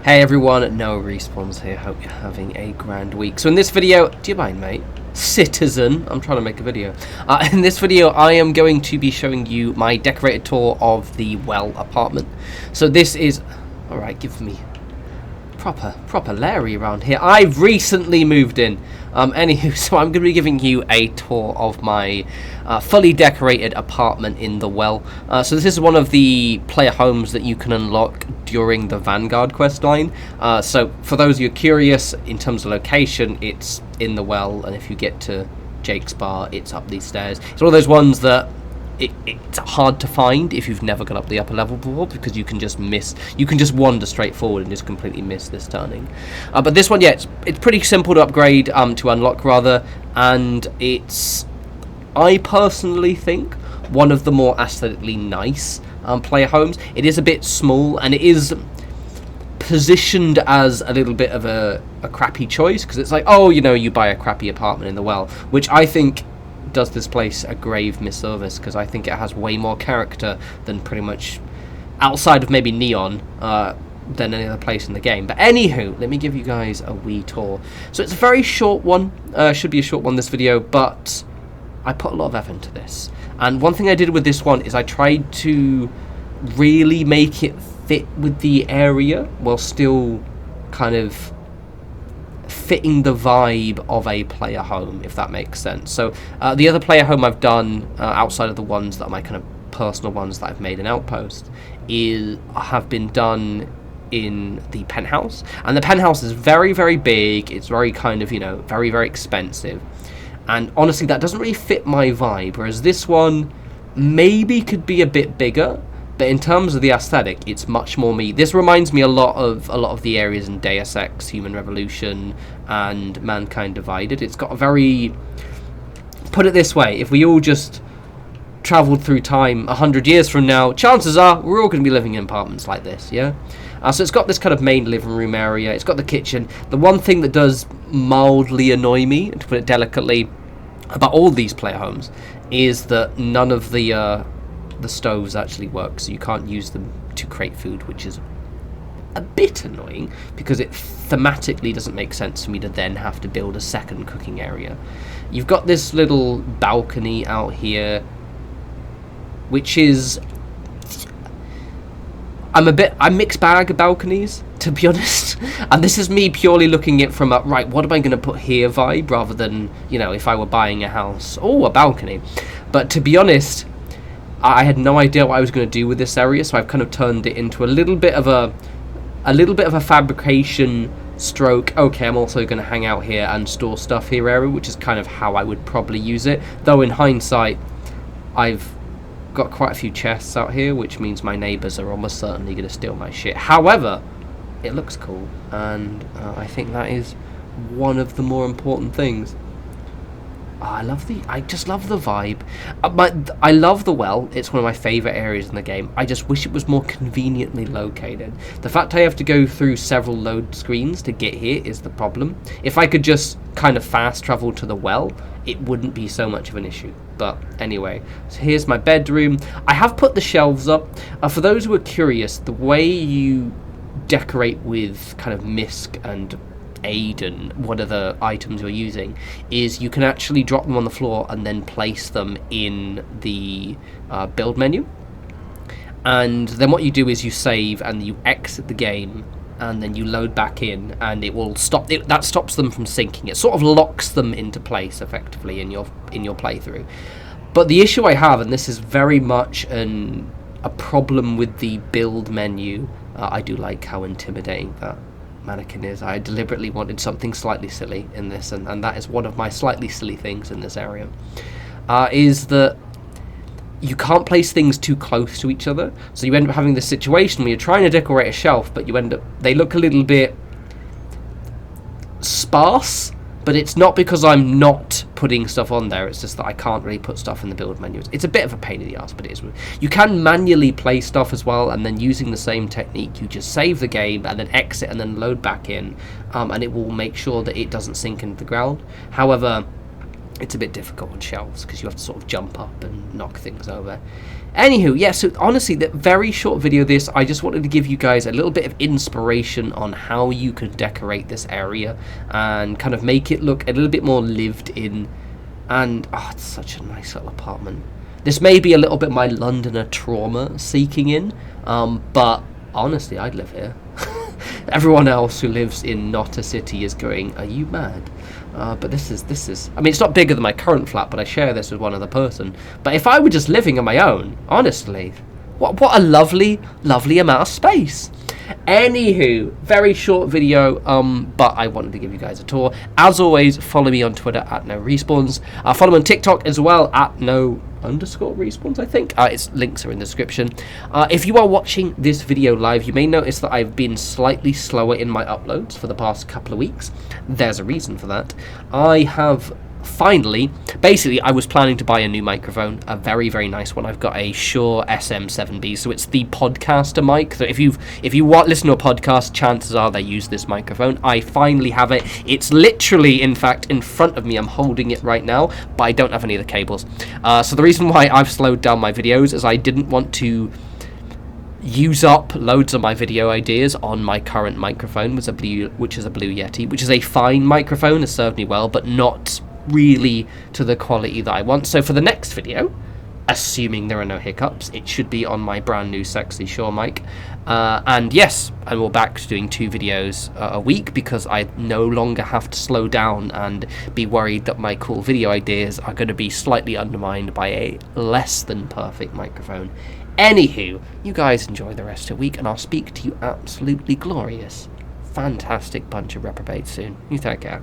Hey everyone, no respawns here. Hope you're having a grand week. So in this video, do you mind, mate? Citizen, I'm trying to make a video. In this video, I am going to be showing you my decorated tour of the well apartment. So this is, all right, give me proper Larry around here. I've recently moved in. Anywho, so I'm going to be giving you a tour of my fully decorated apartment in the well. So this is one of the player homes that you can unlock during the Vanguard quest line. So for those of you curious, in terms of location, it's in the well, and if you get to Jake's bar, it's up these stairs. It's one of those ones that it's hard to find if you've never gone up the upper level before, because you can just wander straight forward and just completely miss this turning. But this one, yeah, it's pretty simple to upgrade, to unlock rather, and it's, I personally think, one of the more aesthetically nice player homes. It is a bit small, and it is positioned as a little bit of a crappy choice, because it's like, oh, you know, you buy a crappy apartment in the well, which I think does this place a grave misservice, because I think it has way more character than pretty much, outside of maybe Neon, than any other place in the game. But anywho, let me give you guys a wee tour. So it's a very short one, should be a short one, this video, but I put a lot of effort into this. And one thing I did with this one is I tried to really make it fit with the area while still kind of fitting the vibe of a player home, if that makes sense. So the other player home I've done, outside of the ones that are my kind of personal ones that I've made in Outpost, have been done in the penthouse. And the penthouse is very, very big. It's very kind of, you know, very, very expensive. And honestly, that doesn't really fit my vibe, whereas this one maybe could be a bit bigger. But in terms of the aesthetic, it's much more me. This reminds me a lot of the areas in Deus Ex, Human Revolution, and Mankind Divided. It's got a very, put it this way, if we all just travelled through time 100 years from now, chances are we're all going to be living in apartments like this, yeah? So it's got this kind of main living room area. It's got the kitchen. The one thing that does mildly annoy me, to put it delicately, about all these player homes, is that none of the stoves actually work, so you can't use them to create food, which is a bit annoying, because it thematically doesn't make sense for me to then have to build a second cooking area. You've got this little balcony out here, which is, I'm mixed bag of balconies, to be honest. And this is me purely looking at it from a, right, what am I going to put here vibe, rather than, you know, if I were buying a house, oh, a balcony. But to be honest, I had no idea what I was going to do with this area, so I've kind of turned it into a little bit of a fabrication stroke. Okay, I'm also going to hang out here and store stuff here area, which is kind of how I would probably use it. Though in hindsight, I've got quite a few chests out here, which means my neighbours are almost certainly going to steal my shit. However, it looks cool, and I think that is one of the more important things. I just love the vibe. I love the well. It's one of my favourite areas in the game. I just wish it was more conveniently located. The fact I have to go through several load screens to get here is the problem. If I could just kind of fast travel to the well, it wouldn't be so much of an issue. But anyway, so here's my bedroom. I have put the shelves up. For those who are curious, the way you decorate with kind of Misk and Aid what are the items you're using is you can actually drop them on the floor and then place them in the build menu, and then what you do is you save and you exit the game, and then you load back in, and it will stop it. That stops them from syncing. It sort of locks them into place effectively in your playthrough. But the issue I have, and this is very much a problem with the build menu, I do like how intimidating that mannequin is. I deliberately wanted something slightly silly in this, and that is one of my slightly silly things in this area, is that you can't place things too close to each other, so you end up having this situation where you're trying to decorate a shelf, but they look a little bit sparse. But it's not because I'm not putting stuff on there, it's just that I can't really put stuff in the build menu. It's a bit of a pain in the ass, but it is. You can manually place stuff as well, and then using the same technique, you just save the game, and then exit, and then load back in, and it will make sure that it doesn't sink into the ground. However, it's a bit difficult on shelves because you have to sort of jump up and knock things over. Anywho, yeah, so honestly, that very short video this, I just wanted to give you guys a little bit of inspiration on how you can decorate this area and kind of make it look a little bit more lived in. And, oh, it's such a nice little apartment. This may be a little bit my Londoner trauma seeking in, but honestly, I'd live here. Everyone else who lives in not a city is going, are you mad? But this is, I mean, it's not bigger than my current flat, but I share this with one other person. But if I were just living on my own, honestly, what a lovely amount of space. Anywho, very short video, but I wanted to give you guys a tour. As always, follow me on Twitter at norespawns. Follow me on TikTok as well at _respawns, I think. Its links are in the description. If you are watching this video live, you may notice that I've been slightly slower in my uploads for the past couple of weeks. There's a reason for that. I have finally, basically, I was planning to buy a new microphone, a very, very nice one. I've got a Shure SM7B, so it's the podcaster mic. So if you listen to a podcast, chances are they use this microphone. I finally have it. It's literally, in fact, in front of me. I'm holding it right now, but I don't have any of the cables. So the reason why I've slowed down my videos is I didn't want to use up loads of my video ideas on my current microphone, which is a Blue Yeti, which is a fine microphone, has served me well, but not really to the quality that I want. So for the next video, assuming there are no hiccups, it should be on my brand new sexy Shure mic. And yes, I'm all back to doing 2 videos a week because I no longer have to slow down and be worried that my cool video ideas are going to be slightly undermined by a less than perfect microphone. Anywho, you guys enjoy the rest of the week, and I'll speak to you absolutely glorious, fantastic bunch of reprobates soon. You take care.